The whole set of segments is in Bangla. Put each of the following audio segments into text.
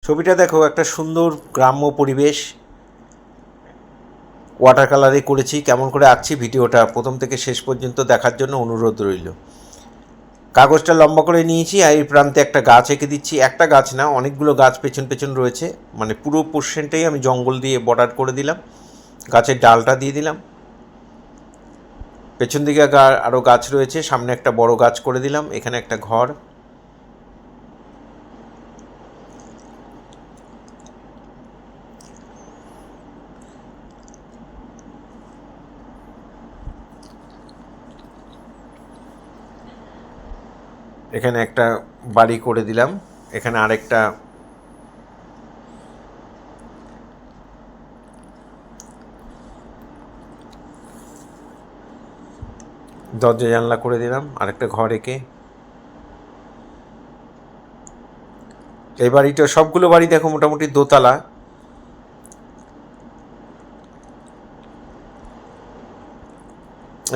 ছবিটা দেখো, একটা সুন্দর গ্রাম্য পরিবেশ ওয়াটার কালারে করেছি। কেমন করে আঁকছি ভিডিওটা প্রথম থেকে শেষ পর্যন্ত দেখার জন্য অনুরোধ রইল। কাগজটা লম্বা করে নিয়েছি আর এই প্রান্তে একটা গাছ এঁকে দিচ্ছি। একটা গাছ না, অনেকগুলো গাছ পেছন পেছন রয়েছে, মানে পুরো পোর্শনটাই আমি জঙ্গল দিয়ে বর্ডার করে দিলাম। গাছের ডালটা দিয়ে দিলাম, পেছন দিকে আরও গাছ রয়েছে, সামনে একটা বড় গাছ করে দিলাম, এখানে একটা ঘর। এখানে একটা বাড়ি করে দিলাম, এখানে আরেকটা দরজা জানলা করে দিলাম, আরেকটা ঘর এঁকে। এই বাড়িটা, সবগুলো বাড়ি দেখো মোটামুটি দোতলা।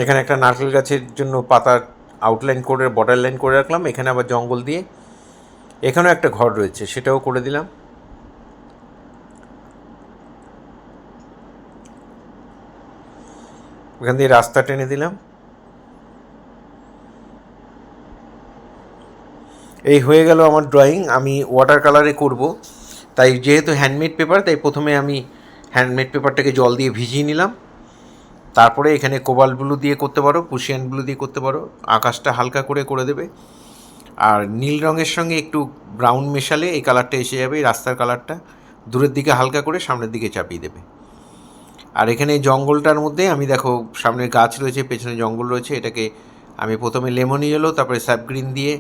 এখানে একটা নারকেল গাছের জন্য পাতার আউটলাইন করে বর্ডার লাইন করে রাখলাম, এখানে আবার জঙ্গল দিয়ে। এখানেও একটা ঘর রয়েছে, সেটাও করে দিলাম। এখান দিয়ে রাস্তা টেনে দিলাম। এই হয়ে গেল আমার ড্রয়িং। আমি ওয়াটার কালারে করব, তাই যেহেতু হ্যান্ডমেড পেপার, তাই প্রথমে আমি হ্যান্ডমেড পেপারটাকে জল দিয়ে ভিজিয়ে নিলাম। তারপরে এখানে কোবাল্ট ব্লু দিয়ে করতে পারো, পুশিয়ান ব্লু দিয়ে করতে পারো, আকাশটা হালকা করে করে দেবে। আর নীল রঙের সঙ্গে একটু ব্রাউন মেশালে এই কালারটা এসে যাবে, এই রাস্তার কালারটা। দূরের দিকে হালকা করে, সামনের দিকে চাপিয়ে দেবে। আর এখানে জঙ্গলটার মধ্যে আমি দেখো, সামনে গাছ রয়েছে, পেছনে জঙ্গল রয়েছে, এটাকে আমি প্রথমে লেমন ইয়েলো তারপরে স্যাপ গ্রিন দিয়ে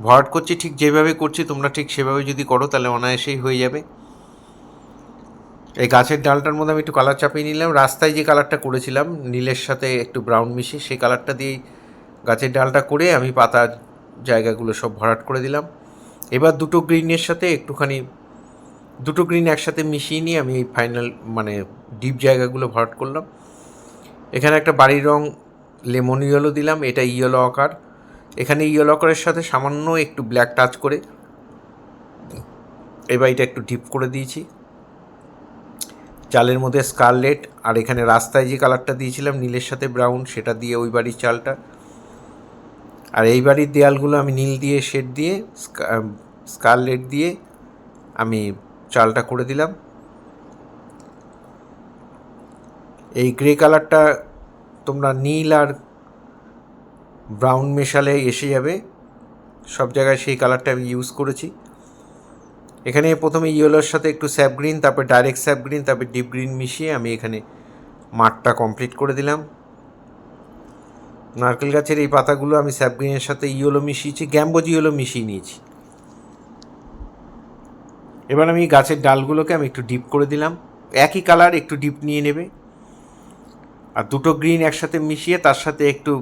ভরাট করছি। ঠিক যেভাবে করছি তোমরা ঠিক সেভাবে যদি করো তাহলে অনায়াসেই হয়ে যাবে। এই গাছের ডালটার মধ্যে আমি একটু কালার চাপিয়ে নিলাম। রাস্তায় যে কালারটা করেছিলাম নীলের সাথে একটু ব্রাউন মিশিয়ে, সেই কালারটা দিয়েই গাছের ডালটা করে আমি পাতার জায়গাগুলো সব ভরাট করে দিলাম। এবার দুটো গ্রিনের সাথে একটুখানি, দুটো গ্রিন একসাথে মিশিয়ে নিয়ে আমি এই ফাইনাল মানে ডিপ জায়গাগুলো ভরাট করলাম। এখানে একটা বাড়ির রং লেমন ইয়েলো দিলাম, এটা ইয়েলো আকার। এখানে ইয়েলো আকারের সাথে সামান্য একটু ব্ল্যাক টাচ করে এই বাড়িটা একটু ডিপ করে দিয়েছি। চালের মধ্যে স্কারলেট, আর এখানে রাস্তায় যে কালারটা দিয়েছিলাম নীলের সাথে ব্রাউন, সেটা দিয়ে ওই বাড়ির চালটা। আর এই বাড়ির দেয়ালগুলো আমি নীল দিয়ে শেড দিয়ে স্কারলেট দিয়ে আমি চালটা করে দিলাম। এই গ্রে কালারটা তোমরা নীল আর ব্রাউন মেশালে এসে যাবে, সব জায়গায় সেই কালারটা আমি ইউজ করেছি। এখানে প্রথমে ইয়েলোর সাথে একটু স্যাপ গ্রিন, তারপর ডাইরেক্ট স্যাপ গ্রিন, তারপর ডিপ গ্রিন মিশিয়ে আমি এখানে মাঠটা কমপ্লিট করে দিলাম। নারকেল গাছের এই পাতাগুলো আমি স্যাপ গ্রিনের সাথে ইয়েলো মিশিয়েছি, গ্যাম্বোজি ইয়েলো মিশিয়ে নিয়েছি। এবার আমি গাছের ডালগুলোকে আমি একটু ডিপ করে দিলাম, একই কালার একটু ডিপ নিয়ে নেবে। আর দুটো গ্রিন একসাথে মিশিয়ে তার সাথে একটু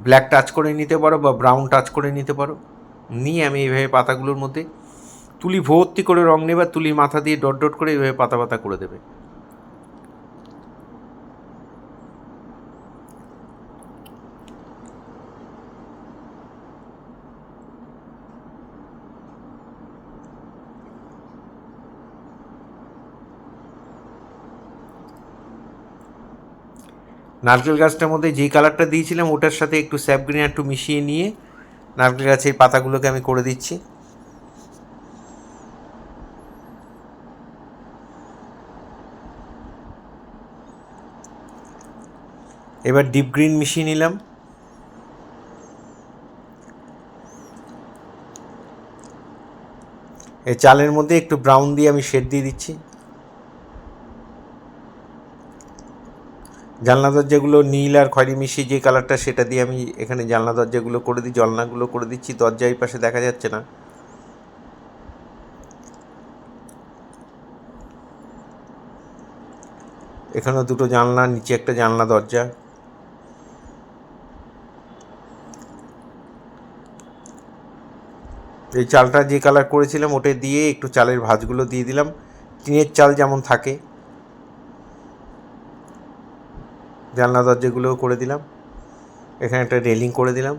ব্ল্যাক টাচ করে নিতে পারো বা ব্রাউন টাচ করে নিতে পারো। নিয়ে আমি এইভাবে পাতাগুলোর মধ্যে তুলি ভর্তি করে রং নেবে, তুলির মাথা দিয়ে ডট ডট করে এইভাবে পাতা পাতা করে দেবে। নারকেল গাছটার মধ্যে যেই কালারটা দিয়েছিলাম ওটার সাথে একটু স্যাপ গ্রিন একটু মিশিয়ে নিয়ে নারকেল গাছের পাতাগুলোকে আমি করে দিচ্ছি। এবার ডিপ গ্রিন মিশিয়ে নিলাম। এই চালের মধ্যে একটু ব্রাউন দিয়ে আমি শেড দিয়ে দিচ্ছি। জানলা দরজাগুলো নীল আর খয়েরি মিশিয়ে যে কালারটা, সেটা দিয়ে আমি এখানে জানলা দরজাগুলো করে দিই, জানলাগুলো করে দিচ্ছি। দরজা এই পাশে দেখা যাচ্ছে না। এখানেও দুটো জানলা, নিচে একটা জানলা দরজা। এই চালটা যে কালার করেছিলাম ওটা দিয়ে একটু চালের ভাঁজগুলো দিয়ে দিলাম, টিনের চাল যেমন থাকে। জানলা দরজাগুলোও করে দিলাম, এখানে একটা রেলিং করে দিলাম।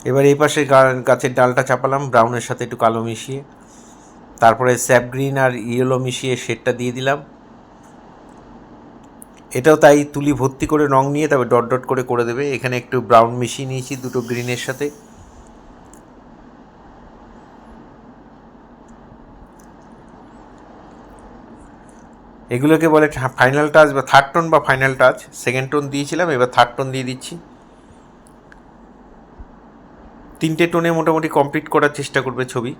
এবার এই পাশে গাছের ডালটা চাপালাম ব্রাউনের সাথে একটু কালো মিশিয়ে, তারপরে স্যাপ গ্রিন আর ইয়েলো মিশিয়ে শেডটা দিয়ে দিলাম। এটাও তাই তুলি ভর্তি করে রং নিয়ে তবে ডট ডট করে দেবে। এখানে একটু ব্রাউন মিশিয়ে নিয়েছি দুটো গ্রিনের সাথে। এগুলোকে বলে ফাইনাল টাচ বা থার্ড টোন বা ফাইনাল টাচ। সেকেন্ড টোন দিয়েছিলাম, এবার থার্ড টোন দিয়ে দিচ্ছি। 3টে টোনে মোটামুটি কমপ্লিট করার চেষ্টা করবে ছবি।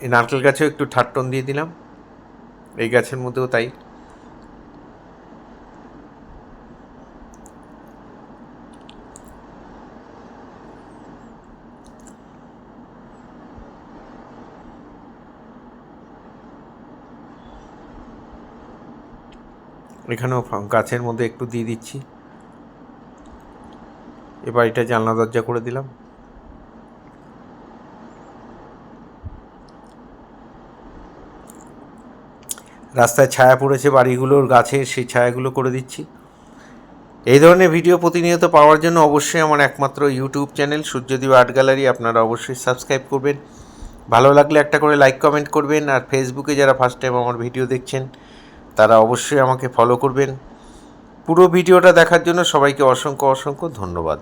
এই নারকেল গাছেও একটু থার্ড টোন দিয়ে দিলাম, এই গাছের মধ্যেও তাই। এখানেও গাছের মধ্যে একটু দিয়ে দিচ্ছি। এবার এটা জানলা দরজা করে দিলাম। রাস্তায় ছায়া পড়েছে বাড়িগুলোর গাছের, সেই ছায়াগুলো করে দিচ্ছি। এই ধরনের ভিডিও প্রতিনিয়ত পাওয়ার জন্য অবশ্যই আমার একমাত্র YouTube channel Suryadip art gallery আপনারা অবশ্যই সাবস্ক্রাইব করবেন। ভালো লাগলে একটা করে লাইক কমেন্ট করবেন। আর ফেসবুকে যারা ফার্স্ট টাইম আমার ভিডিও দেখছেন তারা অবশ্যই আমাকে ফলো করবেন। পুরো ভিডিওটা দেখার জন্য সবাইকে অসংখ্য ধন্যবাদ।